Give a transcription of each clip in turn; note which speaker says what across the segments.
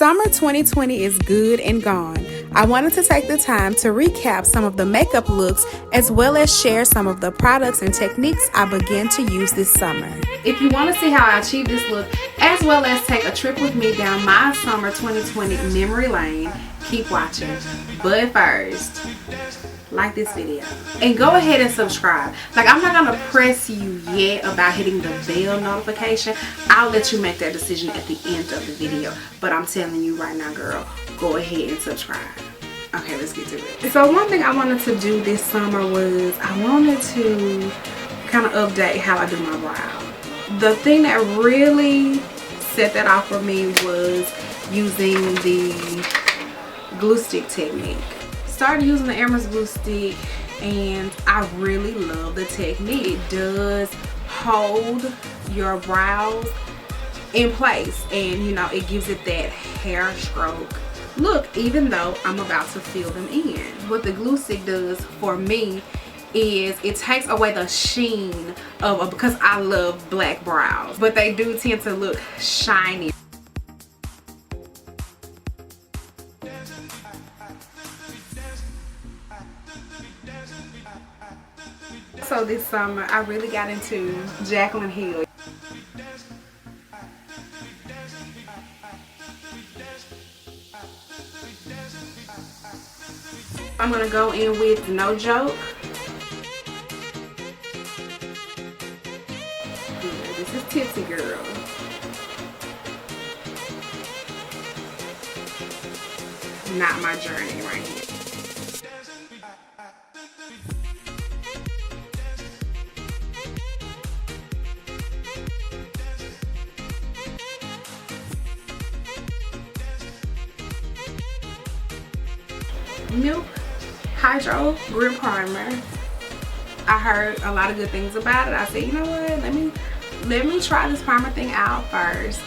Speaker 1: Summer 2020 is good and gone. I wanted to take the time to recap some of the makeup looks as well as share some of the products and techniques I began to use this summer. If you want to see how I achieved this look as well as take a trip with me down my summer 2020 memory lane, keep watching. But first, like this video and go ahead and subscribe. Like, I'm not gonna press you yet about hitting the bell notification. I'll let you make that decision at the end of the video, but I'm telling you right now, girl, go ahead and subscribe. Okay, let's get to it. So one thing I wanted to do this summer was I wanted to kind of update how I do my brow. The thing that really set that off for me was using the glue stick technique. Started using the Emerald's glue stick and I really love the technique. It does hold your brows in place and, you know, it gives it that hair stroke look, even though I'm about to fill them in. What the glue stick does for me is it takes away the sheen of, because I love black brows, but they do tend to look shiny. So this summer I really got into Jaclyn Hill. I'm gonna go in with No Joke. Yeah, this is Tipsy Girl. Not My Journey right here. Milk Hydro Grip Primer. I heard a lot of good things about it. I said, you know what, let me try this primer thing out first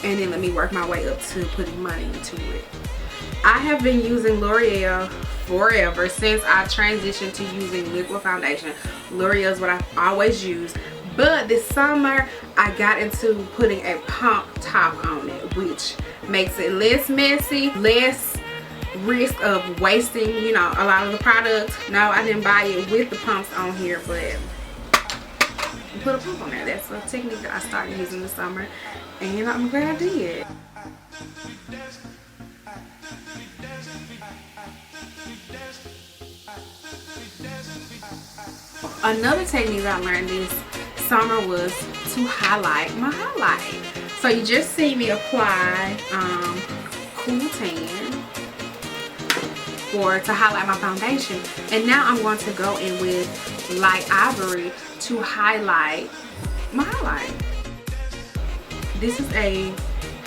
Speaker 1: and then let me work my way up to putting money into it. I have been using L'Oreal forever since I transitioned to using liquid foundation. L'Oreal is what I've always used, but this summer I got into putting a pump top on it, which makes it less messy, less risk of wasting, you know, a lot of the product. No, I didn't buy it with the pumps on here, but put a pump on there. That's a technique that I started using this summer and I'm glad I did. Another technique I learned this summer was to highlight my highlight. So you just see me apply Cool Tan to highlight my foundation, and now I'm going to go in with Light Ivory to highlight my highlight. This is a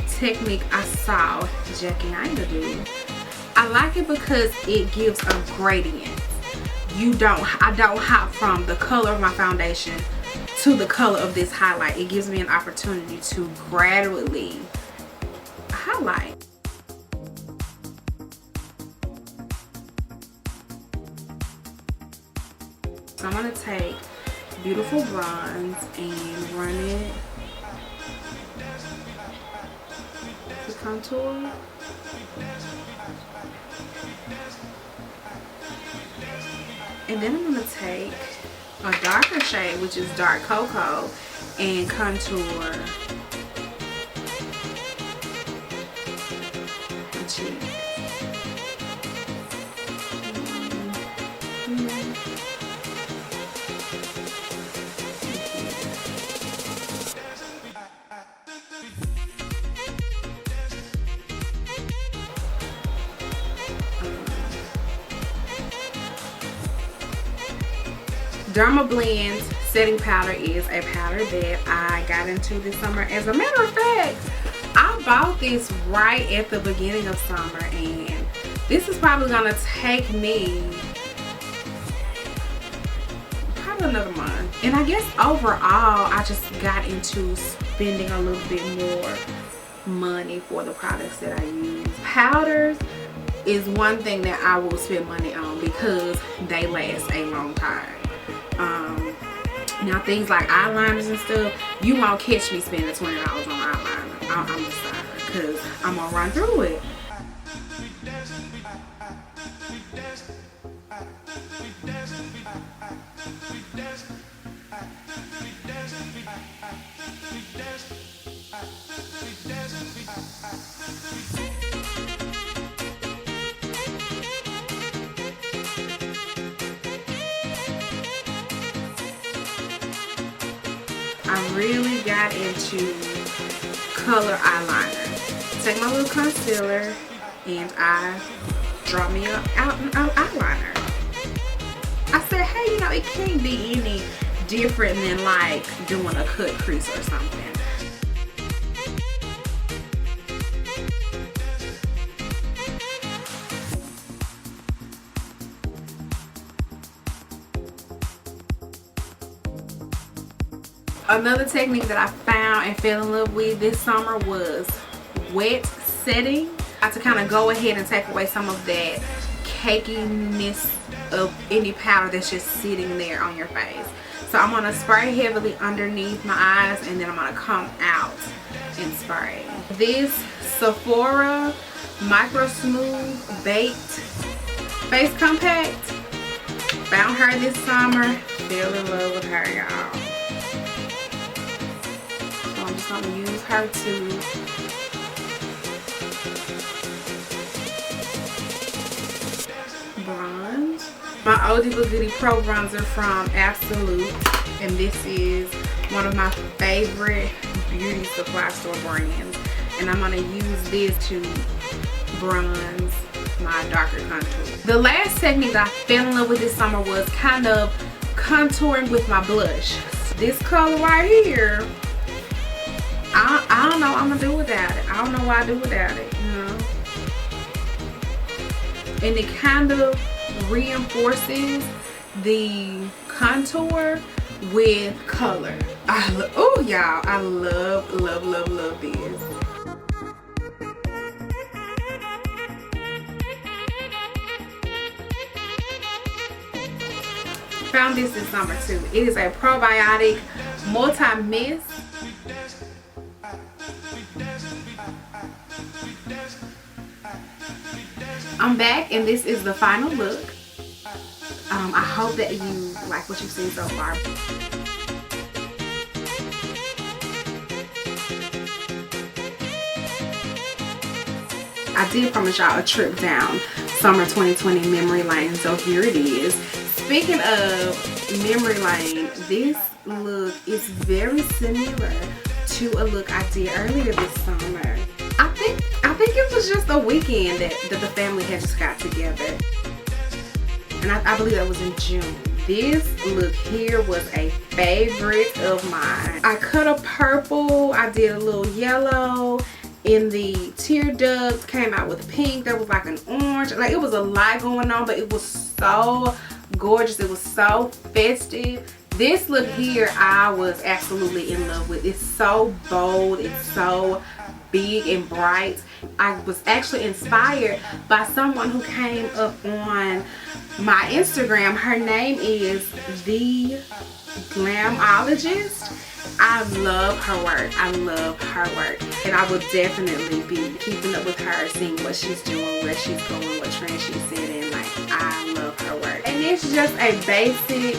Speaker 1: technique I saw Jackie Aina do. I like it because it gives a gradient. I don't hop from the color of my foundation to the color of this highlight. It gives me an opportunity to gradually highlight. So I'm going to take Beautiful Bronze and run it to contour. And then I'm going to take a darker shade, which is Dark Cocoa, and contour my cheek. Derma Blend's setting powder is a powder that I got into this summer. As a matter of fact, I bought this right at the beginning of summer, and this is probably gonna take me probably another month. And I guess overall I just got into spending a little bit more money for the products that I use. Powders is one thing that I will spend money on because they last a long time. Now things like eyeliners and stuff, you won't catch me spending $20 on eyeliner. I'm just sorry. because I'm gonna run through it. I really got into color eyeliner. Take my little concealer and I draw me out an eyeliner. I said, hey, you know, it can't be any different than like doing a cut crease or something. Another technique that I found and fell in love with this summer was wet setting. I have to kind of go ahead and take away some of that cakiness of any powder that's just sitting there on your face. So I'm going to spray heavily underneath my eyes and then I'm going to come out and spray. This Sephora Micro Smooth Baked Face Compact. Found her this summer. Fell in love with her, y'all. So I'm just going to use her to bronze. My Oldie But Goodie Pro Bronzer from Absolute, and this is one of my favorite beauty supply store brands, and I'm going to use this to bronze my darker contour. The last technique that I fell in love with this summer was kind of contouring with my blush. This color right here, I don't know what I'm going to do without it. I don't know why I do without it, you know. And it kind of reinforces the contour with color. Oh y'all, I love this. Found this summer too. It is a probiotic multi-mist. I'm back and this is the final look. I hope that you like what you've seen so far. I did promise y'all a trip down summer 2020 memory lane, so here it is. Speaking of memory lane, this look is very similar to a look I did earlier this summer. I think it was just a weekend that the family had just got together. And I believe that was in June. This look here was a favorite of mine. I cut a purple, I did a little yellow in the tear ducts, came out with pink, there was like an orange. Like, it was a lot going on, but it was so gorgeous. It was so festive. This look here I was absolutely in love with. It's so bold, it's so big and bright. I was actually inspired by someone who came up on my Instagram. Her name is The Glamologist. I love her work. I love her work. And I will definitely be keeping up with her, seeing what she's doing, where she's going, what trends she's setting. Like, I love her work. And it's just a basic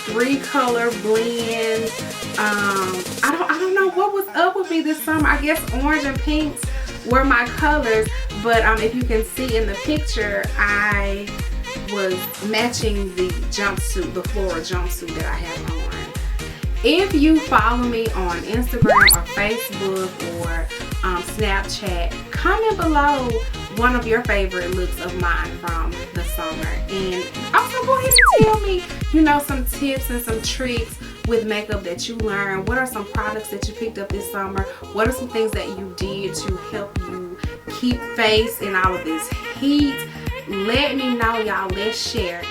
Speaker 1: 3-color blend. I don't know what was up with me this summer. I guess orange and pinks were my colors, but if you can see in the picture, I was matching the jumpsuit, the floral jumpsuit that I have on. If you follow me on Instagram or Facebook or Snapchat, comment below one of your favorite looks of mine from the summer, and also go ahead and tell me, you know, some tips and some tricks with makeup that you learned. What are some products that you picked up this summer? What are some things that you did to help you keep face in all of this heat? Let me know, y'all. Let's share.